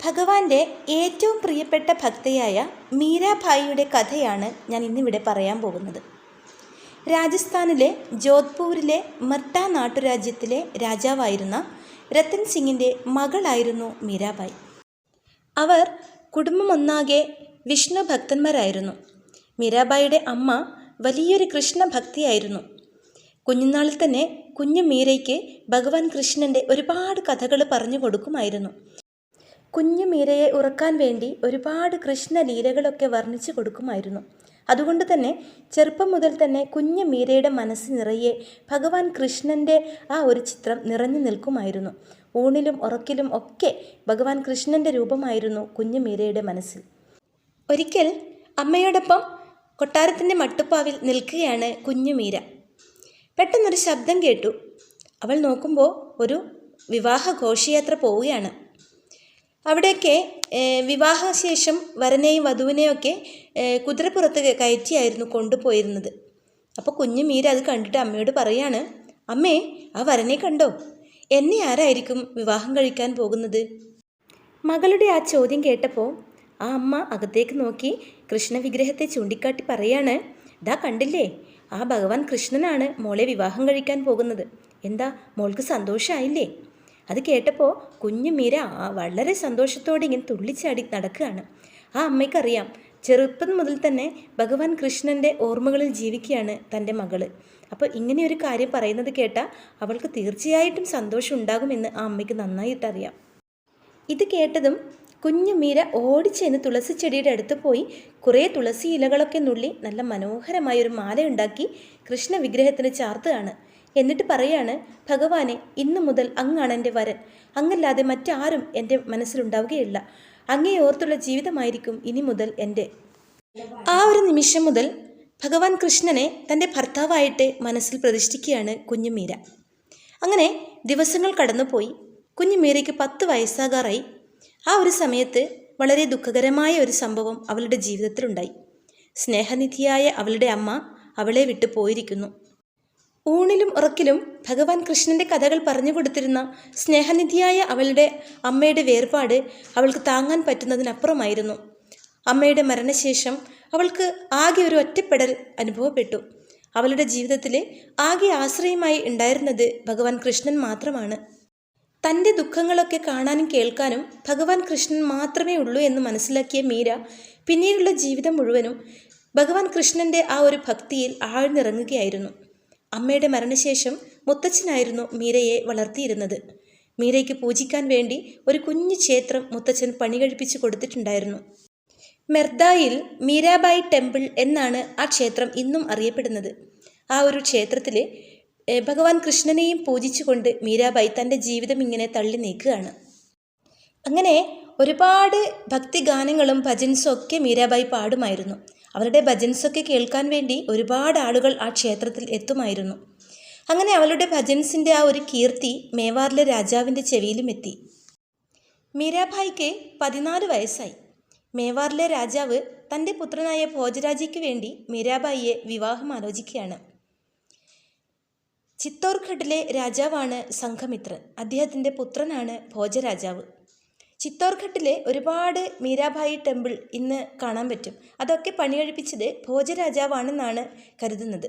ഭഗവാന്റെ ഏറ്റവും പ്രിയപ്പെട്ട ഭക്തയായ മീരാഭായിയുടെ കഥയാണ് ഞാൻ ഇന്നിവിടെ പറയാൻ പോകുന്നത്. രാജസ്ഥാനിലെ ജോധ്പൂരിലെ മർട്ട നാട്ടുരാജ്യത്തിലെ രാജാവായിരുന്ന രത്തൻ സിംഗിൻ്റെ മകളായിരുന്നു മീരാഭായ്. അവർ കുടുംബമൊന്നാകെ വിഷ്ണു ഭക്തന്മാരായിരുന്നു. മീരാഭായിയുടെ അമ്മ വലിയൊരു കൃഷ്ണഭക്തിയായിരുന്നു. കുഞ്ഞുനാളിൽ തന്നെ കുഞ്ഞു മീരയ്ക്ക് ഭഗവാൻ കൃഷ്ണൻ്റെ ഒരുപാട് കഥകൾ പറഞ്ഞു കൊടുക്കുമായിരുന്നു. കുഞ്ഞു മീരയെ ഉറക്കാൻ വേണ്ടി ഒരുപാട് കൃഷ്ണലീലകളൊക്കെ വർണ്ണിച്ചു കൊടുക്കുമായിരുന്നു. അതുകൊണ്ട് തന്നെ ചെറുപ്പം മുതൽ തന്നെ കുഞ്ഞു മീരയുടെ മനസ്സ് നിറയെ ഭഗവാൻ കൃഷ്ണൻ്റെ ആ ഒരു ചിത്രം നിറഞ്ഞു നിൽക്കുമായിരുന്നു. ഊണിലും ഉറക്കിലും ഒക്കെ ഭഗവാൻ കൃഷ്ണൻ്റെ രൂപമായിരുന്നു കുഞ്ഞു മീരയുടെ മനസ്സിൽ. ഒരിക്കൽ അമ്മയോടൊപ്പം കൊട്ടാരത്തിൻ്റെ മട്ടുപ്പാവിൽ നിൽക്കുകയാണ് കുഞ്ഞു മീര. പെട്ടെന്നൊരു ശബ്ദം കേട്ടു. അവൾ നോക്കുമ്പോൾ ഒരു വിവാഹ ഘോഷയാത്ര പോവുകയാണ്. അവിടെയൊക്കെ വിവാഹശേഷം വരനെയും വധുവിനെയൊക്കെ കുതിരപ്പുറത്ത് കയറ്റിയായിരുന്നു കൊണ്ടുപോയിരുന്നത്. അപ്പോൾ കുഞ്ഞു മീര അത് കണ്ടിട്ട് അമ്മയോട് പറയാണ്, അമ്മേ, ആ വരനെ കണ്ടോ? എന്നെ ആരായിരിക്കും വിവാഹം കഴിക്കാൻ പോകുന്നത്? മകളുടെ ആ ചോദ്യം കേട്ടപ്പോൾ ആ അമ്മ അകത്തേക്ക് നോക്കി കൃഷ്ണവിഗ്രഹത്തെ ചൂണ്ടിക്കാട്ടി പറയാണ്, ദാ കണ്ടില്ലേ, ആ ഭഗവാൻ കൃഷ്ണനാണ് മോളെ വിവാഹം കഴിക്കാൻ പോകുന്നത്. എന്താ, മോൾക്ക് സന്തോഷമായില്ലേ? അത് കേട്ടപ്പോൾ കുഞ്ഞു മീര വളരെ സന്തോഷത്തോടെ ഇങ്ങനെ തുള്ളിച്ചാടി നടക്കുകയാണ്. ആ അമ്മയ്ക്കറിയാം, ചെറുപ്പം മുതൽ തന്നെ ഭഗവാൻ കൃഷ്ണൻ്റെ ഓർമ്മകളിൽ ജീവിക്കുകയാണ് തൻ്റെ മകള്. അപ്പോൾ ഇങ്ങനെയൊരു കാര്യം പറയുന്നത് കേട്ടാൽ അവൾക്ക് തീർച്ചയായിട്ടും സന്തോഷം ഉണ്ടാകുമെന്ന് ആ അമ്മയ്ക്ക് നന്നായിട്ടറിയാം. ഇത് കേട്ടതും കുഞ്ഞു മീര ഓടിച്ചെന്ന് തുളസി ചെടിയുടെ അടുത്ത് പോയി കുറേ തുളസി ഇലകളൊക്കെ നുള്ളി നല്ല മനോഹരമായൊരു മാല ഉണ്ടാക്കി കൃഷ്ണ വിഗ്രഹത്തിന് ചാർത്തുകയാണ്. എന്നിട്ട് പറയാണ്, ഭഗവാനെ, ഇന്നു മുതൽ അങ്ങാണ് എൻ്റെ വരൻ. അങ്ങല്ലാതെ മറ്റാരും എൻ്റെ മനസ്സിലുണ്ടാവുകയില്ല. അങ്ങേ ഓർത്തുള്ള ജീവിതമായിരിക്കും ഇനി മുതൽ എൻ്റെ. ആ ഒരു നിമിഷം മുതൽ ഭഗവാൻ കൃഷ്ണനെ തൻ്റെ ഭർത്താവായിട്ട് മനസ്സിൽ പ്രതിഷ്ഠിക്കുകയാണ് കുഞ്ഞു മീര. അങ്ങനെ ദിവസങ്ങൾ കടന്നുപോയി. കുഞ്ഞു മീരയ്ക്ക് 10 വയസ്സാകാറായി. ആ ഒരു സമയത്ത് വളരെ ദുഃഖകരമായ ഒരു സംഭവം അവളുടെ ജീവിതത്തിലുണ്ടായി. സ്നേഹനിധിയായ അവളുടെ അമ്മ അവളെ വിട്ടു പോയിരിക്കുന്നു. ഊണിലും ഉറക്കിലും ഭഗവാൻ കൃഷ്ണൻ്റെ കഥകൾ പറഞ്ഞു കൊടുത്തിരുന്ന സ്നേഹനിധിയായ അവളുടെ അമ്മയുടെ വേർപാട് അവൾക്ക് താങ്ങാൻ പറ്റുന്നതിനപ്പുറമായിരുന്നു. അമ്മയുടെ മരണശേഷം അവൾക്ക് ആകെ ഒരു ഒറ്റപ്പെടൽ അനുഭവപ്പെട്ടു. അവളുടെ ജീവിതത്തിൽ ആകെ ആശ്രയമായി ഉണ്ടായിരുന്നത് ഭഗവാൻ കൃഷ്ണൻ മാത്രമാണ്. തൻ്റെ ദുഃഖങ്ങളൊക്കെ കാണാനും കേൾക്കാനും ഭഗവാൻ കൃഷ്ണൻ മാത്രമേ ഉള്ളൂ എന്ന് മനസ്സിലാക്കിയ മീര പിന്നീടുള്ള ജീവിതം മുഴുവനും ഭഗവാൻ കൃഷ്ണൻ്റെ ആ ഒരു ഭക്തിയിൽ ആഴ്ന്നിറങ്ങുകയായിരുന്നു. അമ്മയുടെ മരണശേഷം മുത്തച്ഛനായിരുന്നു മീരയെ വളർത്തിയിരുന്നത്. മീരയ്ക്ക് പൂജിക്കാൻ വേണ്ടി ഒരു കുഞ്ഞു ക്ഷേത്രം മുത്തച്ഛൻ പണി കഴിപ്പിച്ചു കൊടുത്തിട്ടുണ്ടായിരുന്നു. മെർദായിൽ മീരാബായി ടെമ്പിൾ എന്നാണ് ആ ക്ഷേത്രം ഇന്നും അറിയപ്പെടുന്നത്. ആ ഒരു ക്ഷേത്രത്തിൽ ഭഗവാൻ കൃഷ്ണനെയും പൂജിച്ചുകൊണ്ട് മീരാബായി തൻ്റെ ജീവിതം ഇങ്ങനെ തള്ളി നീക്കുകയാണ്. അങ്ങനെ ഒരുപാട് ഭക്തിഗാനങ്ങളും ഭജൻസും ഒക്കെ മീരാബായി പാടുമായിരുന്നു. അവരുടെ ഭജൻസൊക്കെ കേൾക്കാൻ വേണ്ടി ഒരുപാട് ആളുകൾ ആ ക്ഷേത്രത്തിൽ എത്തുമായിരുന്നു. അങ്ങനെ അവളുടെ ഭജൻസിൻ്റെ ആ ഒരു കീർത്തി മേവാറിലെ രാജാവിൻ്റെ ചെവിയിലും എത്തി. മീരാഭായിക്ക് 14 വയസ്സായി. മേവാറിലെ രാജാവ് തൻ്റെ പുത്രനായ ഭോജരാജയ്ക്ക് വേണ്ടി മീരാഭായിയെ വിവാഹം ആലോചിക്കുകയാണ്. ചിത്തോർഘട്ടിലെ രാജാവാണ് സംഘമിത്രൻ. അദ്ദേഹത്തിൻ്റെ പുത്രനാണ് ഭോജരാജാവ്. ചിത്തോർഘട്ടിലെ ഒരുപാട് മീരാഭായി ടെമ്പിൾ ഇന്ന് കാണാൻ പറ്റും. അതൊക്കെ പണികഴിപ്പിച്ചത് ഭോജരാജാവാണെന്നാണ് കരുതുന്നത്.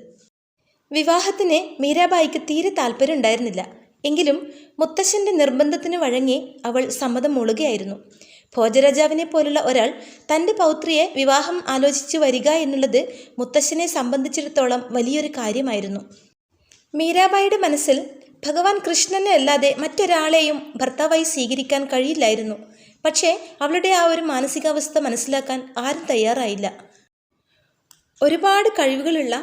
വിവാഹത്തിന് മീരാഭായിക്ക് തീരെ താല്പര്യം ഉണ്ടായിരുന്നില്ല. എങ്കിലും മുത്തശ്ശൻ്റെ നിർബന്ധത്തിന് വഴങ്ങി അവൾ സമ്മതം മൂളുകയായിരുന്നു. ഭോജരാജാവിനെ പോലുള്ള ഒരാൾ തൻ്റെ പൗത്രിയെ വിവാഹം ആലോചിച്ചു വരിക എന്നുള്ളത് മുത്തശ്ശനെ സംബന്ധിച്ചിടത്തോളം വലിയൊരു കാര്യമായിരുന്നു. മീരാഭായിയുടെ മനസ്സിൽ ഭഗവാൻ കൃഷ്ണനെ അല്ലാതെ മറ്റൊരാളെയും ഭർത്താവായി സ്വീകരിക്കാൻ കഴിയില്ലായിരുന്നു. പക്ഷേ അവളുടെ ആ ഒരു മാനസികാവസ്ഥ മനസ്സിലാക്കാൻ ആരും തയ്യാറായില്ല. ഒരുപാട് കഴിവുകളുള്ള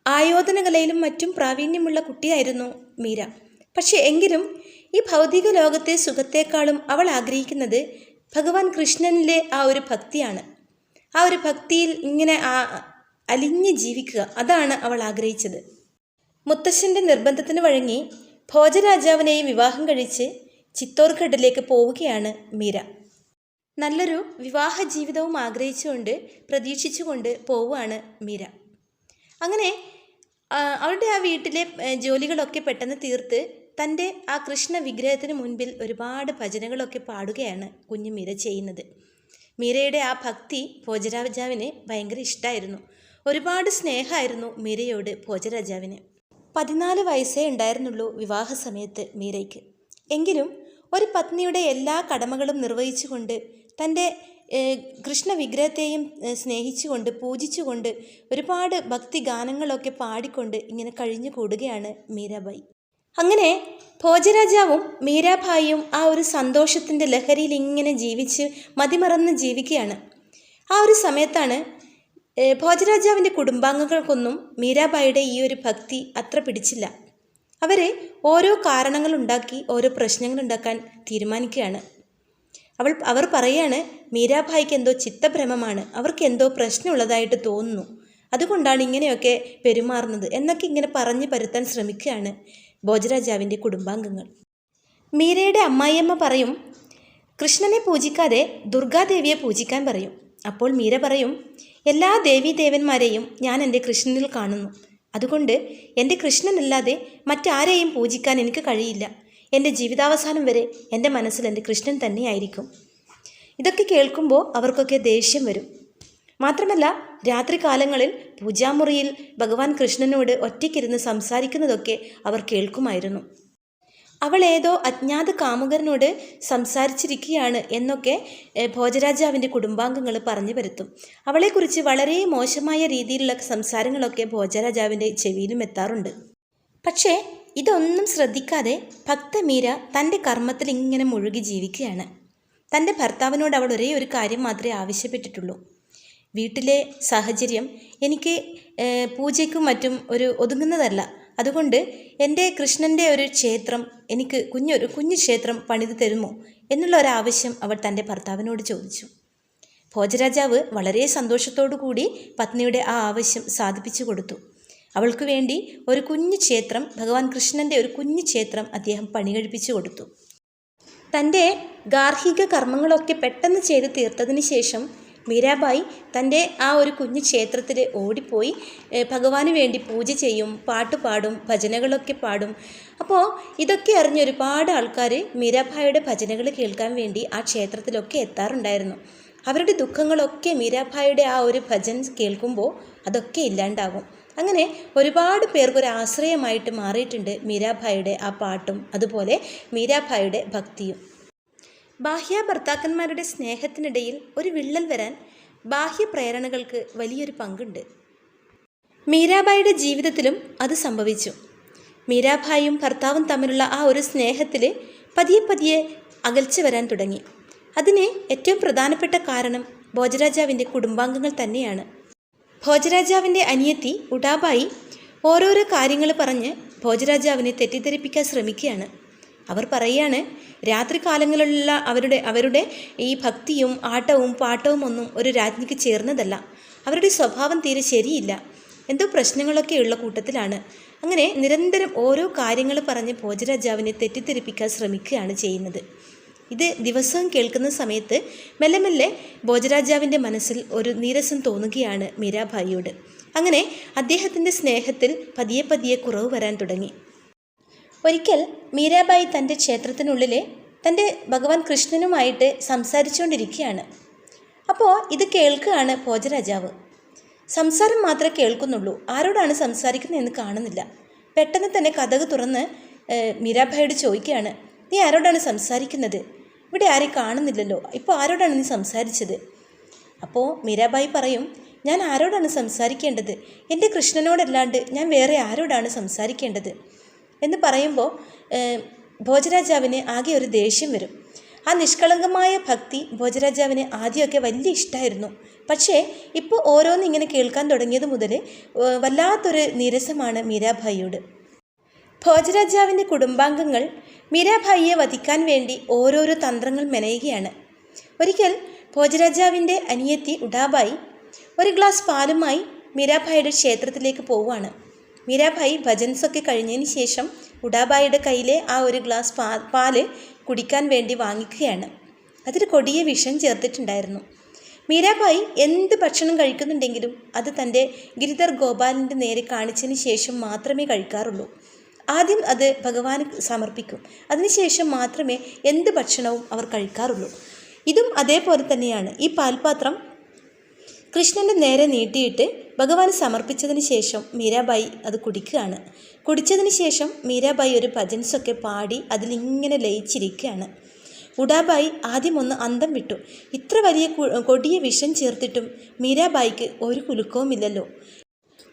ആയോധനകലയിലും മറ്റും പ്രാവീണ്യമുള്ള കുട്ടിയായിരുന്നു മീര. പക്ഷേ എങ്കിലും ഈ ഭൗതിക ലോകത്തെ സുഖത്തേക്കാളും അവൾ ആഗ്രഹിക്കുന്നത് ഭഗവാൻ കൃഷ്ണനിലെ ആ ഒരു ഭക്തിയാണ്. ആ ഒരു ഭക്തിയിൽ ഇങ്ങനെ അലിഞ്ഞ് ജീവിക്കുക, അതാണ് അവൾ ആഗ്രഹിച്ചത്. മുത്തശ്ശൻ്റെ നിർബന്ധത്തിന് വഴങ്ങി ഭോജരാജാവിനെയും വിവാഹം കഴിച്ച് ചിത്തോർഘട്ടിലേക്ക് പോവുകയാണ് മീര. നല്ലൊരു വിവാഹ ജീവിതവും ആഗ്രഹിച്ചുകൊണ്ട് പ്രതീക്ഷിച്ചുകൊണ്ട് പോവുകയാണ് മീര. അങ്ങനെ അവളുടെ ആ വീട്ടിലെ ജോലികളൊക്കെ പെട്ടെന്ന് തീർത്ത് തൻ്റെ ആ കൃഷ്ണ വിഗ്രഹത്തിന് മുൻപിൽ ഒരുപാട് ഭജനകളൊക്കെ പാടുകയാണ് കുഞ്ഞു മീര ചെയ്യുന്നത്. മീരയുടെ ആ ഭക്തി ഭോജരാജാവിന് ഭയങ്കര ഇഷ്ടമായിരുന്നു. ഒരുപാട് സ്നേഹമായിരുന്നു മീരയോട് ഭോജരാജാവിന്. 14 വയസ്സേ ഉണ്ടായിരുന്നുള്ളൂ വിവാഹ സമയത്ത് മീരയ്ക്ക്. എങ്കിലും ഒരു പത്നിയുടെ എല്ലാ കടമകളും നിർവഹിച്ചുകൊണ്ട് തൻ്റെ കൃഷ്ണ വിഗ്രഹത്തെയും സ്നേഹിച്ചുകൊണ്ട് പൂജിച്ചുകൊണ്ട് ഒരുപാട് ഭക്തി ഗാനങ്ങളൊക്കെ പാടിക്കൊണ്ട് ഇങ്ങനെ കഴിഞ്ഞു കൂടുകയാണ് മീരാബായി. അങ്ങനെ ഭോജരാജാവും മീരാഭായിയും ആ ഒരു സന്തോഷത്തിൻ്റെ ലഹരിയിൽ ഇങ്ങനെ ജീവിച്ച് മതിമറന്ന് ജീവിക്കുകയാണ്. ആ ഒരു സമയത്താണ് ഭോജരാജാവിൻ്റെ കുടുംബാംഗങ്ങൾക്കൊന്നും മീരാബായിയുടെ ഈ ഒരു ഭക്തി അത്ര പിടിച്ചില്ല. അവർ ഓരോ കാരണങ്ങളുണ്ടാക്കി ഓരോ പ്രശ്നങ്ങളുണ്ടാക്കാൻ തീരുമാനിക്കുകയാണ്. അവർ പറയാണ്, മീരാഭായിക്ക് എന്തോ ചിത്തഭ്രമമാണ്, അവർക്ക് എന്തോ പ്രശ്നമുള്ളതായിട്ട് തോന്നുന്നു, അതുകൊണ്ടാണ് ഇങ്ങനെയൊക്കെ പെരുമാറുന്നത് എന്നൊക്കെ ഇങ്ങനെ പറഞ്ഞ് പരുത്താൻ ശ്രമിക്കുകയാണ് ഭോജരാജാവിൻ്റെ കുടുംബാംഗങ്ങൾ. മീരയുടെ അമ്മായിയമ്മ പറയും, കൃഷ്ണനെ പൂജിക്കാതെ ദുർഗാദേവിയെ പൂജിക്കാൻ പറയും. അപ്പോൾ മീര പറയും, എല്ലാ ദേവീദേവന്മാരെയും ഞാൻ എൻ്റെ കൃഷ്ണനിൽ കാണുന്നു, അതുകൊണ്ട് എൻ്റെ കൃഷ്ണനല്ലാതെ മറ്റാരെയും പൂജിക്കാൻ എനിക്ക് കഴിയില്ല. എൻ്റെ ജീവിതാവസാനം വരെ എൻ്റെ മനസ്സിൽ എൻ്റെ കൃഷ്ണൻ തന്നെയായിരിക്കും. ഇതൊക്കെ കേൾക്കുമ്പോൾ അവർക്കൊക്കെ ദേഷ്യം വരും. മാത്രമല്ല രാത്രി കാലങ്ങളിൽ പൂജാമുറിയിൽ ഭഗവാൻ കൃഷ്ണനോട് ഒറ്റയ്ക്കിരുന്ന് സംസാരിക്കുന്നതൊക്കെ അവർ കേൾക്കുമായിരുന്നു. അവൾ ഏതോ അജ്ഞാത കാമുകരനോട് സംസാരിച്ചിരിക്കുകയാണ് എന്നൊക്കെ ഭോജരാജാവിൻ്റെ കുടുംബാംഗങ്ങൾ പറഞ്ഞു വരുത്തും. അവളെക്കുറിച്ച് വളരെ മോശമായ രീതിയിലുള്ള സംസാരങ്ങളൊക്കെ ഭോജരാജാവിൻ്റെ ചെവിയിലും എത്താറുണ്ട്. പക്ഷേ ഇതൊന്നും ശ്രദ്ധിക്കാതെ ഭക്തമീര തൻ്റെ കർമ്മത്തിൽ ഇങ്ങനെ മുഴുകി ജീവിക്കുകയാണ്. തൻ്റെ ഭർത്താവിനോട് അവൾ ഒരേ ഒരു കാര്യം മാത്രമേ ആവശ്യപ്പെട്ടിട്ടുള്ളൂ. വീട്ടിലെ സാഹചര്യം എനിക്ക് പൂജയ്ക്കും മറ്റും ഒതുങ്ങുന്നതല്ല, അതുകൊണ്ട് എൻ്റെ കൃഷ്ണൻ്റെ ഒരു ക്ഷേത്രം എനിക്ക് കുഞ്ഞു ക്ഷേത്രം പണിത് തരുമോ എന്നുള്ള ഒരാവശ്യം അവൾ തൻ്റെ ഭർത്താവിനോട് ചോദിച്ചു. ഭോജരാജാവ് വളരെ സന്തോഷത്തോടു കൂടി പത്നിയുടെ ആ ആവശ്യം സാധിപ്പിച്ചു കൊടുത്തു. അവൾക്ക് വേണ്ടി ഒരു കുഞ്ഞു ക്ഷേത്രം, ഭഗവാൻ കൃഷ്ണൻ്റെ ഒരു കുഞ്ഞു ക്ഷേത്രം അദ്ദേഹം പണികഴിപ്പിച്ചു കൊടുത്തു. തൻ്റെ ഗാർഹിക കർമ്മങ്ങളൊക്കെ പെട്ടെന്ന് ചെയ്ത് തീർത്തതിന് ശേഷം മീരാബായി തൻ്റെ ആ ഒരു കുഞ്ഞു ക്ഷേത്രത്തിൽ ഓടിപ്പോയി ഭഗവാന് വേണ്ടി പൂജ ചെയ്യും, പാട്ടുപാടും, ഭജനകളൊക്കെ പാടും. അപ്പോൾ ഇതൊക്കെ അറിഞ്ഞ ഒരുപാട് ആൾക്കാർ മീരാഭായിയുടെ ഭജനകൾ കേൾക്കാൻ വേണ്ടി ആ ക്ഷേത്രത്തിലൊക്കെ എത്താറുണ്ടായിരുന്നു. അവരുടെ ദുഃഖങ്ങളൊക്കെ മീരാഭായിയുടെ ആ ഒരു ഭജൻ കേൾക്കുമ്പോൾ അതൊക്കെ ഇല്ലാണ്ടാകും. അങ്ങനെ ഒരുപാട് പേർക്കൊരു ആശ്രയമായിട്ട് മാറിയിട്ടുണ്ട് മീരാഭായിയുടെ ആ പാട്ടും അതുപോലെ മീരാഭായിയുടെ ഭക്തിയും. ബാഹ്യ ഭർത്താക്കന്മാരുടെ സ്നേഹത്തിനിടയിൽ ഒരു വിള്ളൽ വരാൻ ബാഹ്യ പ്രേരണകൾക്ക് വലിയൊരു പങ്കുണ്ട്. മീരാഭായിയുടെ ജീവിതത്തിലും അത് സംഭവിച്ചു. മീരാഭായിയും ഭർത്താവും തമ്മിലുള്ള ആ ഒരു സ്നേഹത്തിൽ പതിയെ അകൽച്ച വരാൻ തുടങ്ങി. അതിന് ഏറ്റവും പ്രധാനപ്പെട്ട കാരണം ഭോജരാജാവിൻ്റെ കുടുംബാംഗങ്ങൾ തന്നെയാണ്. ഭോജരാജാവിൻ്റെ അനിയത്തി ഉഡാബായി ഓരോരോ കാര്യങ്ങൾ പറഞ്ഞ് ഭോജരാജാവിനെ തെറ്റിദ്ധരിപ്പിക്കാൻ ശ്രമിക്കുകയാണ്. അവർ പറയുകയാണ്, രാത്രി കാലങ്ങളിലുള്ള അവരുടെ ഈ ഭക്തിയും ആട്ടവും പാട്ടവും ഒന്നും ഒരു രാജ്ഞിക്ക് ചേർന്നതല്ല, അവരുടെ സ്വഭാവം തീരെ ശരിയില്ല, എന്തോ പ്രശ്നങ്ങളൊക്കെയുള്ള കൂട്ടത്തിലാണ്. അങ്ങനെ നിരന്തരം ഓരോ കാര്യങ്ങൾ പറഞ്ഞ് ഭോജരാജാവിനെ തെറ്റിദ്ധരിപ്പിക്കാൻ ശ്രമിക്കുകയാണ് ചെയ്യുന്നത്. ഇത് ദിവസവും കേൾക്കുന്ന സമയത്ത് മെല്ലെ മെല്ലെ ഭോജരാജാവിൻ്റെ മനസ്സിൽ ഒരു നീരസം തോന്നുകയാണ് മീരാഭായിയോട്. അങ്ങനെ അദ്ദേഹത്തിൻ്റെ സ്നേഹത്തിൽ പതിയെ കുറവ് വരാൻ തുടങ്ങി. ഒരിക്കൽ മീരാബായി തൻ്റെ ക്ഷേത്രത്തിനുള്ളിൽ തൻ്റെ ഭഗവാൻ കൃഷ്ണനുമായിട്ട് സംസാരിച്ചുകൊണ്ടിരിക്കുകയാണ്. അപ്പോൾ ഇത് കേൾക്കുകയാണ് ഭോജരാജാവ്. സംസാരം മാത്രമേ കേൾക്കുന്നുള്ളൂ, ആരോടാണ് സംസാരിക്കുന്നതെന്ന് കാണുന്നില്ല. പെട്ടെന്ന് തന്നെ കതക് തുറന്ന് മീരാഭായിയോട് ചോദിക്കുകയാണ്, നീ ആരോടാണ് സംസാരിക്കുന്നത്? ഇവിടെ ആരെയും കാണുന്നില്ലല്ലോ, ഇപ്പോൾ ആരോടാണ് നീ സംസാരിച്ചത്? അപ്പോൾ മീരാബായി പറയും, ഞാൻ ആരോടാണ് സംസാരിക്കേണ്ടത്? എൻ്റെ കൃഷ്ണനോടല്ലാണ്ട് ഞാൻ വേറെ ആരോടാണ് സംസാരിക്കേണ്ടത് എന്ന് പറയുമ്പോൾ ഭോജരാജാവിന് ആകെ ഒരു ദേഷ്യം വരും. ആ നിഷ്കളങ്കമായ ഭക്തി ഭോജരാജാവിന് ആദ്യമൊക്കെ വലിയ ഇഷ്ടമായിരുന്നു. പക്ഷേ ഇപ്പോൾ ഓരോന്ന് ഇങ്ങനെ കേൾക്കാൻ തുടങ്ങിയത് മുതൽ വല്ലാത്തൊരു നീരസമാണ് മീരാഭായിയോട്. ഭോജരാജാവിൻ്റെ കുടുംബാംഗങ്ങൾ മീരാഭായിയെ വധിക്കാൻ വേണ്ടി ഓരോരോ തന്ത്രങ്ങൾ മെനയുകയാണ്. ഒരിക്കൽ ഭോജരാജാവിൻ്റെ അനിയത്തി ഉഡാബായി ഒരു ഗ്ലാസ് പാലുമായി മീരാഭായിയുടെ ക്ഷേത്രത്തിലേക്ക് പോവുകയാണ്. മീരാഭായി ഭജൻസൊക്കെ കഴിഞ്ഞതിന് ശേഷം ഉഡാബായിയുടെ കയ്യിലെ ആ ഒരു ഗ്ലാസ് പാല് കുടിക്കാൻ വേണ്ടി വാങ്ങിക്കുകയാണ്. അതിൽ കൊടിയ വിഷം ചേർത്തിട്ടുണ്ടായിരുന്നു. മീരാഭായി എന്ത് ഭക്ഷണം കഴിക്കുന്നുണ്ടെങ്കിലും അത് തൻ്റെ ഗിരിധർ ഗോപാലിൻ്റെ നേരെ കാണിച്ചതിന് ശേഷം മാത്രമേ കഴിക്കാറുള്ളൂ. ആദ്യം അത് ഭഗവാന് സമർപ്പിക്കും. അതിനുശേഷം മാത്രമേ എന്ത് ഭക്ഷണവും അവർ കഴിക്കാറുള്ളൂ. ഇതും അതേപോലെ തന്നെയാണ്. ഈ പാൽപാത്രം കൃഷ്ണൻ്റെ നേരെ നീട്ടിയിട്ട് ഭഗവാന് സമർപ്പിച്ചതിന് ശേഷം മീരാബായി അത് കുടിക്കുകയാണ്. കുടിച്ചതിന് ശേഷം മീരാബായി ഒരു ഭജൻസൊക്കെ പാടി അതിലിങ്ങനെ ലയിച്ചിരിക്കുകയാണ്. ഉഡാബായി ആദ്യം ഒന്ന് അന്തം വിട്ടു. ഇത്ര വലിയ കൊടിയ വിഷം ചേർത്തിട്ടും മീരാബായിക്ക് ഒരു കുലുക്കവുമില്ലല്ലോ.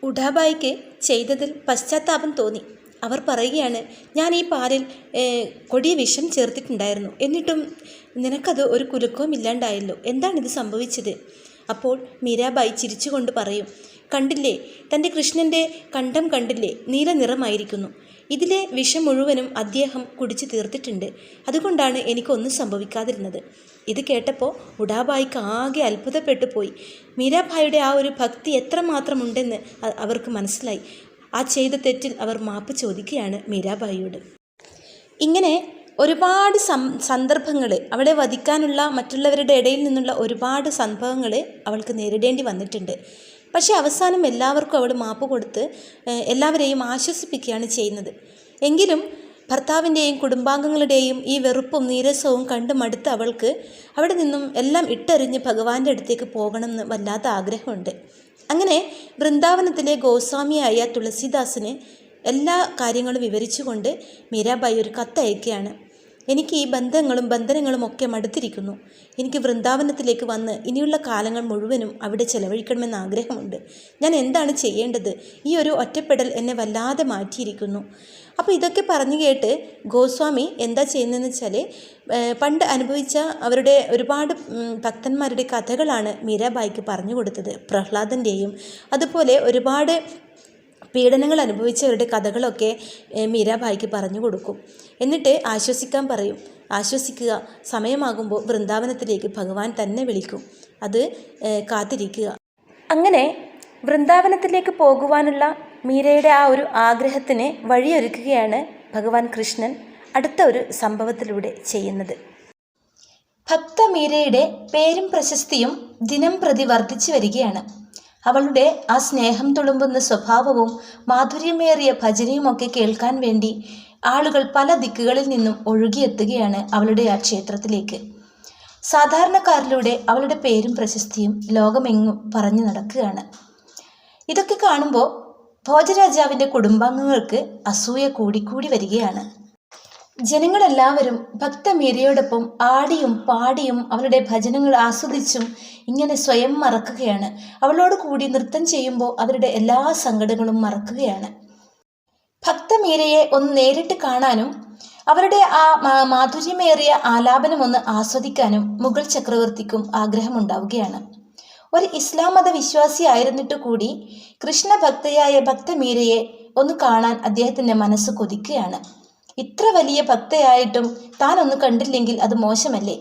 ഉഡാബായിക്ക് ചെയ്തതിൽ പശ്ചാത്താപം തോന്നി. അവർ പറയുകയാണ്, ഞാൻ ഈ പാലിൽ കൊടിയ വിഷം ചേർത്തിട്ടുണ്ടായിരുന്നു, എന്നിട്ടും നിനക്കത് ഒരു കുലുക്കവും ഇല്ലാണ്ടായല്ലോ, എന്താണിത് സംഭവിച്ചത്? അപ്പോൾ മീരാബായി ചിരിച്ചുകൊണ്ട് പറയും, കണ്ടില്ലേ, തൻ്റെ കൃഷ്ണൻ്റെ കണ്ഠം കണ്ടില്ലേ, നീല നിറമായിരിക്കുന്നു. ഇതിലെ വിഷം മുഴുവനും അദ്ദേഹം കുടിച്ചു തീർത്തിട്ടുണ്ട്. അതുകൊണ്ടാണ് എനിക്കൊന്നും സംഭവിക്കാതിരുന്നത്. ഇത് കേട്ടപ്പോൾ ഉഡാബായിക്ക് ആകെ അത്ഭുതപ്പെട്ടു പോയി. മീരാബായിയുടെ ആ ഒരു ഭക്തി എത്രമാത്രമുണ്ടെന്ന് അവർക്ക് മനസ്സിലായി. ആ ചെയ്ത തെറ്റിൽ അവർ മാപ്പ് ചോദിക്കുകയാണ് മീരാബായിയോട്. ഇങ്ങനെ ഒരുപാട് സന്ദർഭങ്ങൾ, അവളെ വധിക്കാനുള്ള മറ്റുള്ളവരുടെ ഇടയിൽ നിന്നുള്ള ഒരുപാട് സംഭവങ്ങൾ അവൾക്ക് നേരിടേണ്ടി വന്നിട്ടുണ്ട്. പക്ഷേ അവസാനം എല്ലാവർക്കും അവൾ മാപ്പ് കൊടുത്ത് എല്ലാവരെയും ആശ്വസിപ്പിക്കുകയാണ് ചെയ്യുന്നത്. എങ്കിലും ഭർത്താവിൻ്റെയും കുടുംബാംഗങ്ങളുടെയും ഈ വെറുപ്പും നീരസവും കണ്ടു മടുത്ത അവൾക്ക് അവിടെ നിന്നും എല്ലാം ഇട്ടെറിഞ്ഞ് ഭഗവാന്റെ അടുത്തേക്ക് പോകണമെന്ന് വല്ലാത്ത ആഗ്രഹമുണ്ട്. അങ്ങനെ വൃന്ദാവനത്തിലെ ഗോസ്വാമിയായ തുളസിദാസിന് എല്ലാ കാര്യങ്ങളും വിവരിച്ചുകൊണ്ട് മീരാബായി ഒരു കത്തയക്കുകയാണ്. എനിക്ക് ഈ ബന്ധനങ്ങളും ഒക്കെ മടുത്തിരിക്കുന്നു. എനിക്ക് വൃന്ദാവനത്തിലേക്ക് വന്ന് ഇനിയുള്ള കാലങ്ങൾ മുഴുവനും അവിടെ ചെലവഴിക്കണമെന്ന് ആഗ്രഹമുണ്ട്. ഞാൻ എന്താണ് ചെയ്യേണ്ടത്? ഈ ഒരു ഒറ്റപ്പെടൽ എന്നെ വല്ലാതെ മാറ്റിയിരിക്കുന്നു. അപ്പോൾ ഇതൊക്കെ പറഞ്ഞു കേട്ട് ഗോസ്വാമി എന്താ ചെയ്യുന്നതെന്ന് വെച്ചാൽ, പണ്ട് അനുഭവിച്ച അവരുടെ ഒരുപാട് ഭക്തന്മാരുടെ കഥകളാണ് മീരാബായിക്ക് പറഞ്ഞു കൊടുത്തത്. പ്രഹ്ലാദൻ്റെയും അതുപോലെ ഒരുപാട് പീഡനങ്ങൾ അനുഭവിച്ചവരുടെ കഥകളൊക്കെ മീരാബായിക്ക് പറഞ്ഞു കൊടുക്കും. എന്നിട്ട് ആശ്വസിക്കാൻ പറയും. ആശ്വസിക്കുക, സമയമാകുമ്പോൾ വൃന്ദാവനത്തിലേക്ക് ഭഗവാൻ തന്നെ വിളിക്കും, അത് കാത്തിരിക്കുക. അങ്ങനെ വൃന്ദാവനത്തിലേക്ക് പോകുവാനുള്ള മീരയുടെ ആ ഒരു ആഗ്രഹത്തിന് വഴിയൊരുക്കുകയാണ് ഭഗവാൻ കൃഷ്ണൻ അടുത്ത ഒരു സംഭവത്തിലൂടെ ചെയ്യുന്നത്. ഭക്ത മീരയുടെ പേരും പ്രശസ്തിയും ദിനം പ്രതി വർദ്ധിച്ചു വരികയാണ്. അവളുടെ ആ സ്നേഹം തുളുമ്പുന്ന സ്വഭാവവും മാധുര്യമേറിയ ഭജനയുമൊക്കെ കേൾക്കാൻ വേണ്ടി ആളുകൾ പല ദിക്കുകളിൽ നിന്നും ഒഴുകിയെത്തുകയാണ് അവളുടെ ആ ക്ഷേത്രത്തിലേക്ക്. സാധാരണക്കാരിലൂടെ അവളുടെ പേരും പ്രശസ്തിയും ലോകമെങ്ങും പറഞ്ഞു നടക്കുകയാണ്. ഇതൊക്കെ കാണുമ്പോൾ ഭോജരാജാവിൻ്റെ കുടുംബാംഗങ്ങൾക്ക് അസൂയ കൂടിക്കൂടി വരികയാണ്. ജനങ്ങളെല്ലാവരും ഭക്ത മീരയോടൊപ്പം ആടിയും പാടിയും അവളുടെ ഭജനങ്ങൾ ആസ്വദിച്ചും ഇങ്ങനെ സ്വയം മറക്കുകയാണ്. അവളോട് കൂടി നൃത്തം ചെയ്യുമ്പോൾ അവരുടെ എല്ലാ സങ്കടങ്ങളും മറക്കുകയാണ്. ഭക്ത മീരയെ ഒന്ന് നേരിട്ട് കാണാനും അവരുടെ ആ മാധുര്യമേറിയ ആലാപനം ഒന്ന് ആസ്വദിക്കാനും മുഗൾ ചക്രവർത്തിക്കും ആഗ്രഹമുണ്ടാവുകയാണ്. ഒരു ഇസ്ലാം മത വിശ്വാസിയായിരുന്നിട്ട് കൂടി കൃഷ്ണഭക്തയായ ഭക്ത മീരയെ ഒന്ന് കാണാൻ അദ്ദേഹത്തിൻ്റെ മനസ്സ് കൊതിക്കുകയാണ്. ഇത്ര വലിയ ഭക്തയായിട്ടും താൻ ഒന്ന് കണ്ടില്ലെങ്കിൽ അത് മോശമല്ലേ?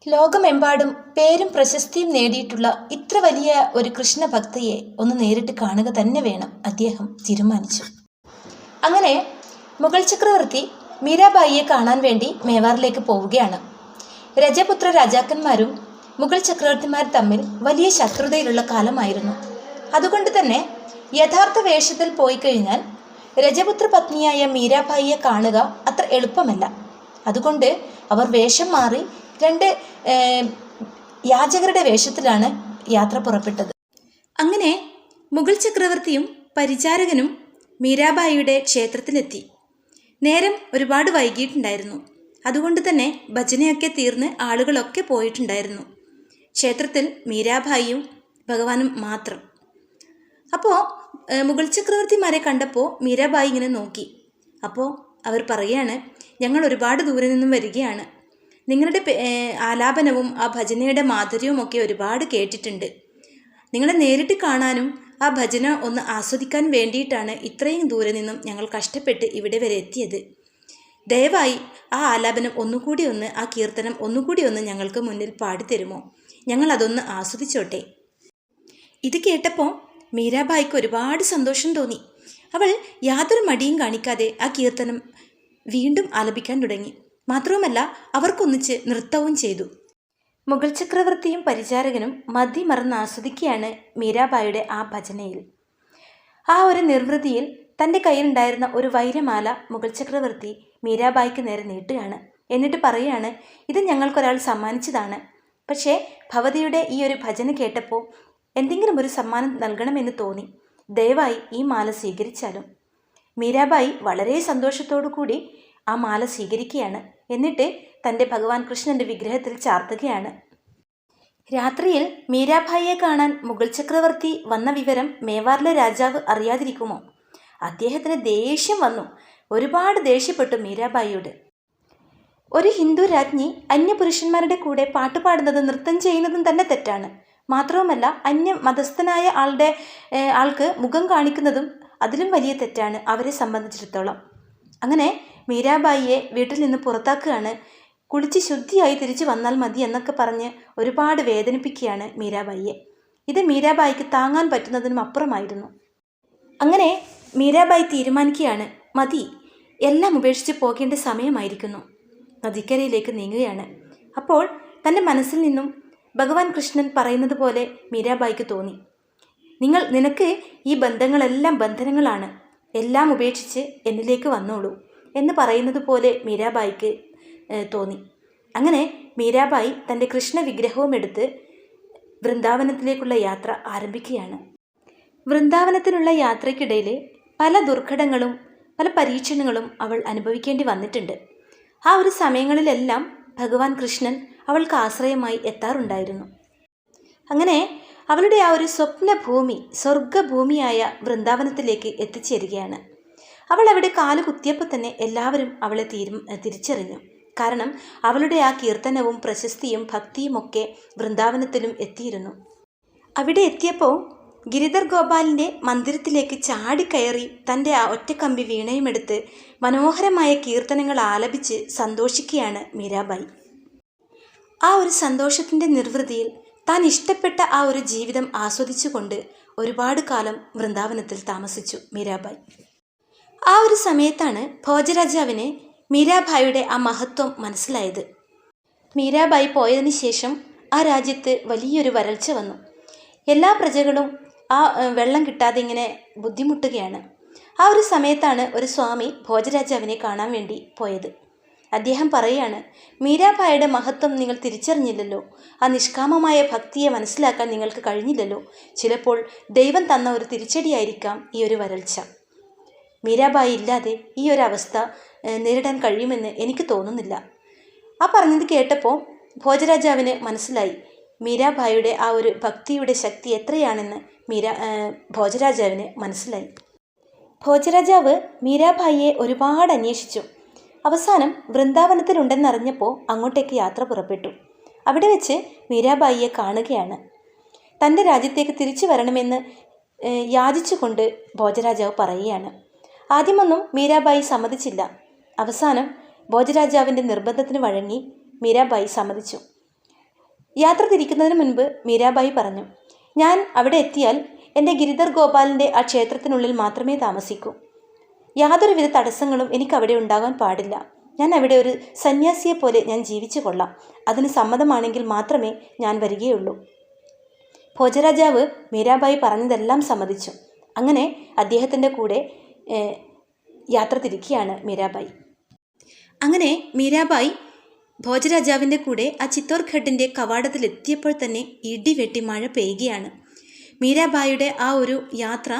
ലോകമെമ്പാടും പേരും പ്രശസ്തിയും നേടിയിട്ടുള്ള ഇത്ര വലിയ ഒരു കൃഷ്ണഭക്തയെ ഒന്ന് നേരിട്ട് കാണുക തന്നെ വേണം, അദ്ദേഹം തീരുമാനിച്ചു. അങ്ങനെ മുഗൾ ചക്രവർത്തി മീരാബായിയെ കാണാൻ വേണ്ടി മേവാറിലേക്ക് പോവുകയാണ്. രജപുത്ര രാജാക്കന്മാരും മുഗൾ ചക്രവർത്തിമാർ തമ്മിൽ വലിയ ശത്രുതയിലുള്ള കാലമായിരുന്നു. അതുകൊണ്ട് തന്നെ യഥാർത്ഥ വേഷത്തിൽ പോയി കഴിഞ്ഞാൽ രജപുത്ര പത്നിയായ മീരാബായിയെ കാണുക അത്ര എളുപ്പമല്ല. അതുകൊണ്ട് അവർ വേഷം മാറി രണ്ട് യാചകരുടെ വേഷത്തിലാണ് യാത്ര പുറപ്പെട്ടത്. അങ്ങനെ മുഗൾ ചക്രവർത്തിയും പരിചാരകനും മീരാബായിയുടെ ക്ഷേത്രത്തിലെത്തി. നേരം ഒരുപാട് വൈകിയിട്ടുണ്ടായിരുന്നു. അതുകൊണ്ട് തന്നെ ഭജനയൊക്കെ തീർന്ന് ആളുകളൊക്കെ പോയിട്ടുണ്ടായിരുന്നു. ക്ഷേത്രത്തിൽ മീരാബായിയും ഭഗവാനും മാത്രം. അപ്പോൾ മുഗൾ ചക്രവർത്തിമാരെ കണ്ടപ്പോൾ മീരാബായി ഇങ്ങനെ നോക്കി. അപ്പോൾ അവർ പറയാണ്, ഞങ്ങൾ ഒരുപാട് ദൂരെ നിന്നും വരികയാണ്. നിങ്ങളുടെ ആലാപനവും ആ ഭജനയുടെ മാധുര്യവും ഒക്കെ ഒരുപാട് കേട്ടിട്ടുണ്ട്. നിങ്ങളെ നേരിട്ട് കാണാനും ആ ഭജന ഒന്ന് ആസ്വദിക്കാൻ വേണ്ടിയിട്ടാണ് ഇത്രയും ദൂരെ നിന്നും ഞങ്ങൾ കഷ്ടപ്പെട്ട് ഇവിടെ വരെ എത്തിയത്. ദയവായി ആ ആലാപനം ഒന്നുകൂടി ആ കീർത്തനം ഒന്നുകൂടി ഞങ്ങൾക്ക് മുന്നിൽ പാടിത്തരുമോ? ഞങ്ങൾ അതൊന്ന് ആസ്വദിച്ചോട്ടെ. ഇത് കേട്ടപ്പോൾ മീരാബായിക്ക് ഒരുപാട് സന്തോഷം തോന്നി. അവൾ യാതൊരു മടിയും കാണിക്കാതെ ആ കീർത്തനം വീണ്ടും ആലപിക്കാൻ തുടങ്ങി. മാത്രവുമല്ല അവർക്കൊന്നിച്ച് നൃത്തവും ചെയ്തു. മുഗൾ ചക്രവർത്തിയും പരിചാരകനും മതിമറന്ന് ആസ്വദിക്കുകയാണ് മീരാബായിയുടെ ആ ഭജനയിൽ. ആ ഒരു നിർവൃതിയിൽ തൻ്റെ കയ്യിലുണ്ടായിരുന്ന ഒരു വൈരമാല മുഗൾ ചക്രവർത്തി മീരാബായിക്ക് നേരെ നീട്ടുകയാണ്. എന്നിട്ട് പറയുകയാണ്, ഇത് ഞങ്ങൾക്കൊരാൾ സമ്മാനിച്ചതാണ്. പക്ഷേ ഭവതിയുടെ ഈ ഒരു ഭജന കേട്ടപ്പോൾ എന്തെങ്കിലും ഒരു സമ്മാനം നൽകണമെന്ന് തോന്നി. ദയവായി ഈ മാല സ്വീകരിച്ചാലും. മീരാബായി വളരെ സന്തോഷത്തോടു കൂടി ആ മാല സ്വീകരിക്കുകയാണ്. എന്നിട്ട് തൻ്റെ ഭഗവാൻ കൃഷ്ണൻ്റെ വിഗ്രഹത്തിൽ ചാർത്തുകയാണ്. രാത്രിയിൽ മീരാഭായിയെ കാണാൻ മുഗൾ ചക്രവർത്തി വന്ന വിവരം മേവാറിലെ രാജാവ് അറിയാതിരിക്കുമോ? അദ്ദേഹത്തിന് ദേഷ്യം വന്നു. ഒരുപാട് ദേഷ്യപ്പെട്ടു മീരാബായിയോട്. ഒരു ഹിന്ദു രാജ്ഞി അന്യപുരുഷന്മാരുടെ കൂടെ പാട്ടുപാടുന്നതും നൃത്തം ചെയ്യുന്നതും തന്നെ തെറ്റാണ്. മാത്രവുമല്ല, അന്യ മതസ്ഥനായ ആൾക്ക് മുഖം കാണിക്കുന്നതും അതിലും വലിയ തെറ്റാണ് അവരെ സംബന്ധിച്ചിടത്തോളം. അങ്ങനെ മീരാബായിയെ വീട്ടിൽ നിന്ന് പുറത്താക്കുകയാണ്. കുളിച്ച് ശുദ്ധിയായി തിരിച്ചു വന്നാൽ മതി എന്നൊക്കെ പറഞ്ഞ് ഒരുപാട് വേദനിപ്പിക്കുകയാണ് മീരാബായിയെ. ഇത് മീരാബായിക്ക് താങ്ങാൻ പറ്റുന്നതിനും അപ്പുറമായിരുന്നു. അങ്ങനെ മീരാബായി തീരുമാനിക്കുകയാണ്, മതി, എല്ലാം ഉപേക്ഷിച്ച് പോകേണ്ട സമയമായിരിക്കുന്നു. നദിക്കരയിലേക്ക് നീങ്ങുകയാണ്. അപ്പോൾ തൻ്റെ മനസ്സിൽ നിന്നും ഭഗവാൻ കൃഷ്ണൻ പറയുന്നത് പോലെ മീരാബായിക്ക് തോന്നി, നിനക്ക് ഈ ബന്ധങ്ങളെല്ലാം ബന്ധനങ്ങളാണ്, എല്ലാം ഉപേക്ഷിച്ച് എന്നിലേക്ക് വന്നോളൂ എന്ന് പറയുന്നത് പോലെ മീരാബായിക്ക് തോന്നി. അങ്ങനെ മീരാബായി തൻ്റെ കൃഷ്ണ വിഗ്രഹവും എടുത്ത് വൃന്ദാവനത്തിലേക്കുള്ള യാത്ര ആരംഭിക്കുകയാണ്. വൃന്ദാവനത്തിനുള്ള യാത്രയ്ക്കിടയിൽ പല ദുർഘടങ്ങളും പല പരീക്ഷണങ്ങളും അവൾ അനുഭവിക്കേണ്ടി വന്നിട്ടുണ്ട്. ആ ഒരു സമയങ്ങളിലെല്ലാം ഭഗവാൻ കൃഷ്ണൻ അവൾക്ക് ആശ്രയമായി എത്താറുണ്ടായിരുന്നു. അങ്ങനെ അവളുടെ ആ ഒരു സ്വപ്നഭൂമി, സ്വർഗഭൂമിയായ വൃന്ദാവനത്തിലേക്ക് എത്തിച്ചേരുകയാണ്. അവൾ അവിടെ കാല് കുത്തിയപ്പോൾ തന്നെ എല്ലാവരും അവളെ തിരിച്ചറിഞ്ഞു. കാരണം അവളുടെ ആ കീർത്തനവും പ്രശസ്തിയും ഭക്തിയുമൊക്കെ വൃന്ദാവനത്തിലും എത്തിയിരുന്നു. അവിടെ എത്തിയപ്പോൾ ഗിരിധർ ഗോപാലിൻ്റെ മന്ദിരത്തിലേക്ക് ചാടിക്കയറി തൻ്റെ ആ ഒറ്റക്കമ്പി വീണയുമെടുത്ത് മനോഹരമായ കീർത്തനങ്ങൾ ആലപിച്ച് സന്തോഷിക്കുകയാണ് മീരാബായി. ആ ഒരു സന്തോഷത്തിൻ്റെ നിർവൃതിയിൽ താൻ ഇഷ്ടപ്പെട്ട ആ ഒരു ജീവിതം ആസ്വദിച്ചുകൊണ്ട് ഒരുപാട് കാലം വൃന്ദാവനത്തിൽ താമസിച്ചു മീരാബായി. ആ ഒരു സമയത്താണ് ഭോജരാജാവിന് മീരാബായിയുടെ ആ മഹത്വം മനസ്സിലായത്. മീരാബായി പോയതിന് ശേഷം ആ രാജ്യത്ത് വലിയൊരു വരൾച്ച വന്നു. എല്ലാ പ്രജകളും ആ വെള്ളം കിട്ടാതെ ഇങ്ങനെ ബുദ്ധിമുട്ടുകയാണ്. ആ ഒരു സമയത്താണ് ഒരു സ്വാമി ഭോജരാജാവിനെ കാണാൻ വേണ്ടി പോയത്. അദ്ദേഹം പറയുകയാണ്, മീരാബായിയുടെ മഹത്വം നിങ്ങൾ തിരിച്ചറിഞ്ഞില്ലല്ലോ, ആ നിഷ്കാമമായ ഭക്തിയെ മനസ്സിലാക്കാൻ നിങ്ങൾക്ക് കഴിഞ്ഞില്ലല്ലോ. ചിലപ്പോൾ ദൈവം തന്ന ഒരു തിരിച്ചടിയായിരിക്കാം ഈ ഒരു വരൾച്ച. മീരാബായി ഇല്ലാതെ ഈ ഒരു അവസ്ഥ നേരിടാൻ കഴിയുമെന്ന് എനിക്ക് തോന്നുന്നില്ല. ആ പറഞ്ഞത് കേട്ടപ്പോൾ ഭോജരാജാവിന് മനസ്സിലായി മീരാബായിയുടെ ആ ഒരു ഭക്തിയുടെ ശക്തി എത്രയാണെന്ന് ഭോജരാജാവിന് മനസ്സിലായി. ഭോജരാജാവ് മീരാബായിയെ ഒരുപാട് അന്വേഷിച്ചു. അവസാനം വൃന്ദാവനത്തിലുണ്ടെന്നറിഞ്ഞപ്പോൾ അങ്ങോട്ടേക്ക് യാത്ര പുറപ്പെട്ടു. അവിടെ വെച്ച് മീരാബായിയെ കാണുകയാണ്. തൻ്റെ രാജ്യത്തേക്ക് തിരിച്ചു വരണമെന്ന് യാചിച്ചുകൊണ്ട് ഭോജരാജാവ് പറയുകയാണ്. ആദ്യമൊന്നും മീരാബായി സമ്മതിച്ചില്ല. അവസാനം ഭോജരാജാവിൻ്റെ നിർബന്ധത്തിന് വഴങ്ങി മീരാബായി സമ്മതിച്ചു. യാത്ര തിരിക്കുന്നതിന് മുൻപ് മീരാബായി പറഞ്ഞു, ഞാൻ അവിടെ എത്തിയാൽ എൻ്റെ ഗിരിധർ ഗോപാലിൻ്റെ ആ ക്ഷേത്രത്തിനുള്ളിൽ മാത്രമേ താമസിക്കൂ. യാതൊരുവിധ തടസ്സങ്ങളും എനിക്കവിടെ ഉണ്ടാകാൻ പാടില്ല. ഞാൻ അവിടെ ഒരു സന്യാസിയെപ്പോലെ ഞാൻ ജീവിച്ചു കൊള്ളാം. അതിന് സമ്മതമാണെങ്കിൽ മാത്രമേ ഞാൻ വരികയുള്ളൂ. ഭോജരാജാവ് മീരാബായി പറഞ്ഞതെല്ലാം സമ്മതിച്ചു. അങ്ങനെ അദ്ദേഹത്തിൻ്റെ കൂടെ യാത്ര തിരിക്കുകയാണ് മീരാബായി. അങ്ങനെ മീരാബായി ഭോജരാജാവിൻ്റെ കൂടെ ആ ചിത്തോർഘട്ടിൻ്റെ കവാടത്തിലെത്തിയപ്പോൾ തന്നെ ഇടിവെട്ടി മഴ പെയ്യുകയാണ്. മീരാബായിയുടെ ആ ഒരു യാത്ര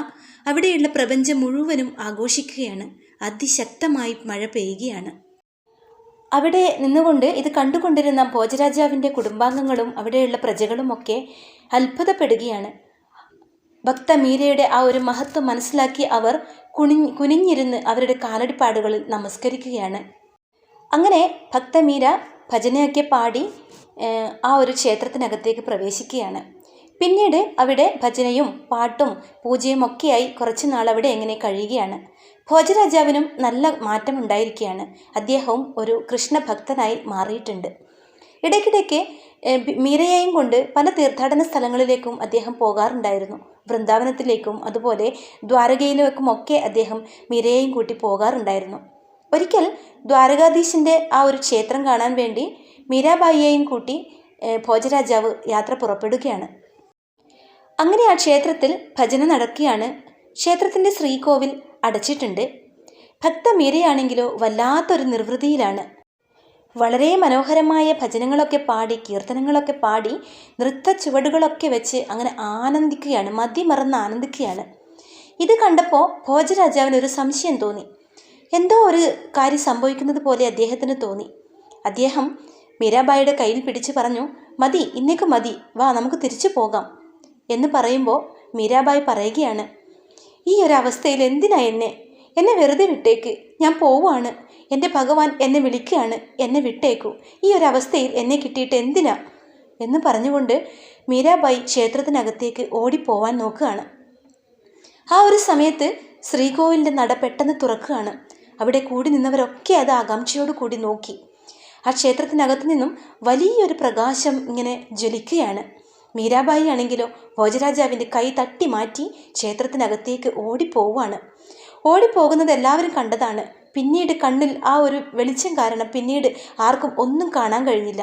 അവിടെയുള്ള പ്രപഞ്ചം മുഴുവനും ആഘോഷിക്കുകയാണ്. അതിശക്തമായി മഴ പെയ്യുകയാണ്. അവിടെ നിന്നുകൊണ്ട് ഇത് കണ്ടുകൊണ്ടിരുന്ന ഭോജരാജാവിൻ്റെ കുടുംബാംഗങ്ങളും അവിടെയുള്ള പ്രജകളുമൊക്കെ അത്ഭുതപ്പെടുകയാണ്. ഭക്ത മീരയുടെ ആ ഒരു മഹത്വം മനസ്സിലാക്കി അവർ കുനിഞ്ഞിരുന്ന് അവരുടെ കാലടിപ്പാടുകളിൽ നമസ്കരിക്കുകയാണ്. അങ്ങനെ ഭക്തമീര ഭജനയൊക്കെ പാടി ആ ഒരു ക്ഷേത്രത്തിനകത്തേക്ക് പ്രവേശിക്കുകയാണ്. പിന്നീട് അവിടെ ഭജനയും പാട്ടും പൂജയും ഒക്കെയായി കുറച്ച് നാൾ അവിടെ എങ്ങനെ കഴിയുകയാണ്. ഭോജരാജാവിനും നല്ല മാറ്റം ഉണ്ടായിരിക്കുകയാണ്. അദ്ദേഹവും ഒരു കൃഷ്ണഭക്തനായി മാറിയിട്ടുണ്ട്. ഇടയ്ക്കിടയ്ക്ക് മീരയെയും കൊണ്ട് പല തീർത്ഥാടന സ്ഥലങ്ങളിലേക്കും അദ്ദേഹം പോകാറുണ്ടായിരുന്നു. വൃന്ദാവനത്തിലേക്കും അതുപോലെ ദ്വാരകയിലേക്കുമൊക്കെ അദ്ദേഹം മീരയെയും കൂട്ടി പോകാറുണ്ടായിരുന്നു. ഒരിക്കൽ ദ്വാരകാധീശൻ്റെ ആ ഒരു ക്ഷേത്രം കാണാൻ വേണ്ടി മീരാബായിയെയും കൂട്ടി ഭോജരാജാവ് യാത്ര പുറപ്പെടുകയാണ്. അങ്ങനെ ആ ക്ഷേത്രത്തിൽ ഭജന നടക്കുകയാണ്. ക്ഷേത്രത്തിൻ്റെ ശ്രീകോവിൽ അടച്ചിട്ടുണ്ട്. ഭക്ത മീരയാണെങ്കിലോ വല്ലാത്തൊരു നിർവൃതിയിലാണ്. വളരെ മനോഹരമായ ഭജനങ്ങളൊക്കെ പാടി, കീർത്തനങ്ങളൊക്കെ പാടി, നൃത്ത ചുവടുകളൊക്കെ വെച്ച് അങ്ങനെ ആനന്ദിക്കുകയാണ്, മതിമറന്ന് ആനന്ദിക്കുകയാണ്. ഇത് കണ്ടപ്പോൾ ഭോജരാജാവിന് ഒരു സംശയം തോന്നി. എന്തോ ഒരു കാര്യം സംഭവിക്കുന്നത് പോലെ അദ്ദേഹത്തിന് തോന്നി. അദ്ദേഹം മീരാബായിയുടെ കയ്യിൽ പിടിച്ച് പറഞ്ഞു, മതി, ഇന്നേക്ക് മതി, വാ നമുക്ക് തിരിച്ചു പോകാം എന്ന് പറയുമ്പോൾ മീരാബായി പറയുകയാണ്, ഈ ഒരു അവസ്ഥയിൽ എന്തിനാ എന്നെ വെറുതെ വിട്ടേക്ക്, ഞാൻ പോവാണ്, എൻ്റെ ഭഗവാൻ എന്നെ വിളിക്കുകയാണ്, എന്നെ വിട്ടേക്കൂ, ഈ ഒരു അവസ്ഥയിൽ എന്നെ കിട്ടിയിട്ട് എന്തിനാ എന്ന് പറഞ്ഞുകൊണ്ട് മീരാബായി ക്ഷേത്രത്തിനകത്തേക്ക് ഓടിപ്പോവാൻ നോക്കുകയാണ്. ആ ഒരു സമയത്ത് ശ്രീകോവിലിൻ്റെ നട പെട്ടെന്ന് തുറക്കുകയാണ്. അവിടെ കൂടി നിന്നവരൊക്കെ അത് ആകാംക്ഷയോട് കൂടി നോക്കി. ആ ക്ഷേത്രത്തിനകത്തു നിന്നും വലിയൊരു പ്രകാശം ഇങ്ങനെ ജ്വലിക്കുകയാണ്. മീരാബായി ആണെങ്കിലോ ഭോജരാജാവിൻ്റെ കൈ തട്ടി മാറ്റി ക്ഷേത്രത്തിനകത്തേക്ക് ഓടിപ്പോവാണ്. ഓടിപ്പോകുന്നത് എല്ലാവരും കണ്ടതാണ്. പിന്നീട് കണ്ണിൽ ആ ഒരു വെളിച്ചം കാരണം പിന്നീട് ആർക്കും ഒന്നും കാണാൻ കഴിഞ്ഞില്ല.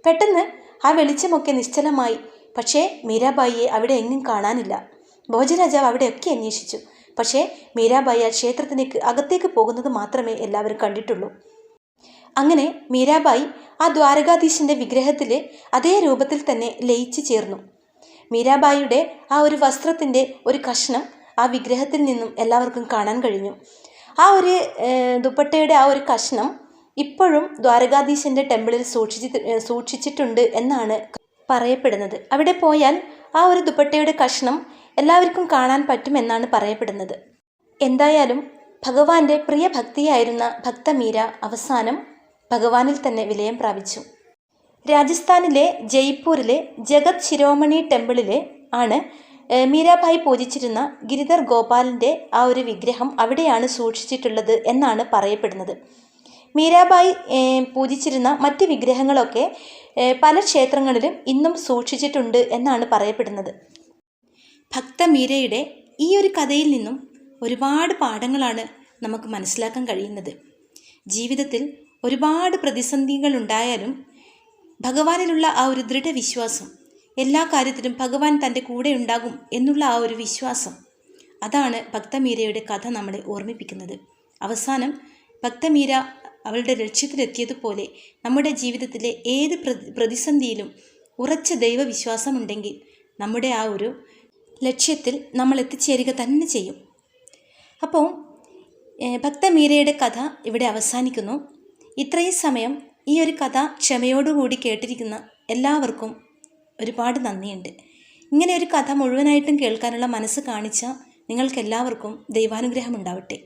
പെട്ടെന്ന് ആ വെളിച്ചമൊക്കെ നിശ്ചലമായി. പക്ഷേ മീരാബായിയെ അവിടെ എങ്ങും കാണാനില്ല. ഭോജരാജാവ് അവിടെയൊക്കെ അന്വേഷിച്ചു. പക്ഷേ മീരാബായി ആ ക്ഷേത്രത്തിലേക്ക് അകത്തേക്ക് പോകുന്നത് മാത്രമേ എല്ലാവരും കണ്ടിട്ടുള്ളൂ. അങ്ങനെ മീരാബായി ആ ദ്വാരകാധീശൻ്റെ വിഗ്രഹത്തിൽ അതേ രൂപത്തിൽ തന്നെ ലയിച്ചു ചേർന്നു. മീരാബായിയുടെ ആ ഒരു വസ്ത്രത്തിൻ്റെ ഒരു കഷ്ണം ആ വിഗ്രഹത്തിൽ നിന്നും എല്ലാവർക്കും കാണാൻ കഴിഞ്ഞു. ആ ഒരു ദുപ്പട്ടയുടെ ആ ഒരു കഷ്ണം ഇപ്പോഴും ദ്വാരകാധീശൻ്റെ ടെമ്പിളിൽ സൂക്ഷിച്ചിട്ടുണ്ട് എന്നാണ് പറയപ്പെടുന്നത്. അവിടെ പോയാൽ ആ ഒരു ദുപ്പട്ടയുടെ കഷ്ണം എല്ലാവർക്കും കാണാൻ പറ്റുമെന്നാണ് പറയപ്പെടുന്നത്. എന്തായാലും ഭഗവാന്റെ പ്രിയ ഭക്തിയായിരുന്ന ഭക്ത മീര അവസാനം ഭഗവാനിൽ തന്നെ വിലയം പ്രാപിച്ചു. രാജസ്ഥാനിലെ ജയ്പൂരിലെ ജഗത് ശിരോമണി ടെമ്പിളിലെ ആണ് മീരാഭായി പൂജിച്ചിരുന്ന ഗിരിധർ ഗോപാലിൻ്റെ ആ ഒരു വിഗ്രഹം അവിടെയാണ് സൂക്ഷിച്ചിട്ടുള്ളത് എന്നാണ് പറയപ്പെടുന്നത്. മീരാഭായി പൂജിച്ചിരുന്ന മറ്റ് വിഗ്രഹങ്ങളൊക്കെ പല ക്ഷേത്രങ്ങളിലും ഇന്നും സൂക്ഷിച്ചിട്ടുണ്ട് എന്നാണ് പറയപ്പെടുന്നത്. ഭക്ത മീരയുടെ ഈ ഒരു കഥയിൽ നിന്നും ഒരുപാട് പാഠങ്ങളാണ് നമുക്ക് മനസ്സിലാക്കാൻ കഴിയുന്നത്. ജീവിതത്തിൽ ഒരുപാട് പ്രതിസന്ധികൾ ഉണ്ടായാലും ഭഗവാനിലുള്ള ആ ഒരു ദൃഢവിശ്വാസം, എല്ലാ കാര്യത്തിലും ഭഗവാൻ തൻ്റെ കൂടെ ഉണ്ടാകും എന്നുള്ള ആ ഒരു വിശ്വാസം, അതാണ് ഭക്തമീരയുടെ കഥ നമ്മളെ ഓർമ്മിപ്പിക്കുന്നത്. അവസാനം ഭക്തമീര അവളുടെ ലക്ഷ്യത്തിലെത്തിയതുപോലെ നമ്മുടെ ജീവിതത്തിലെ ഏത് പ്രതിസന്ധിയിലും ഉറച്ച ദൈവവിശ്വാസമുണ്ടെങ്കിൽ നമ്മുടെ ആ ഒരു ലക്ഷ്യത്തിൽ നമ്മൾ എത്തിച്ചേരുക തന്നെ ചെയ്യും. അപ്പോൾ ഭക്തമീരയുടെ കഥ ഇവിടെ അവസാനിക്കുന്നു. ഇത്രയും സമയം ഈ ഒരു കഥ ക്ഷമയോടുകൂടി കേട്ടിരിക്കുന്ന എല്ലാവർക്കും ഒരുപാട് നന്ദിയുണ്ട്. ഇങ്ങനെ ഒരു കഥ മുഴുവനായിട്ടും കേൾക്കാനുള്ള മനസ്സ് കാണിച്ച നിങ്ങൾക്കെല്ലാവർക്കും ദൈവാനുഗ്രഹം ഉണ്ടാവട്ടെ.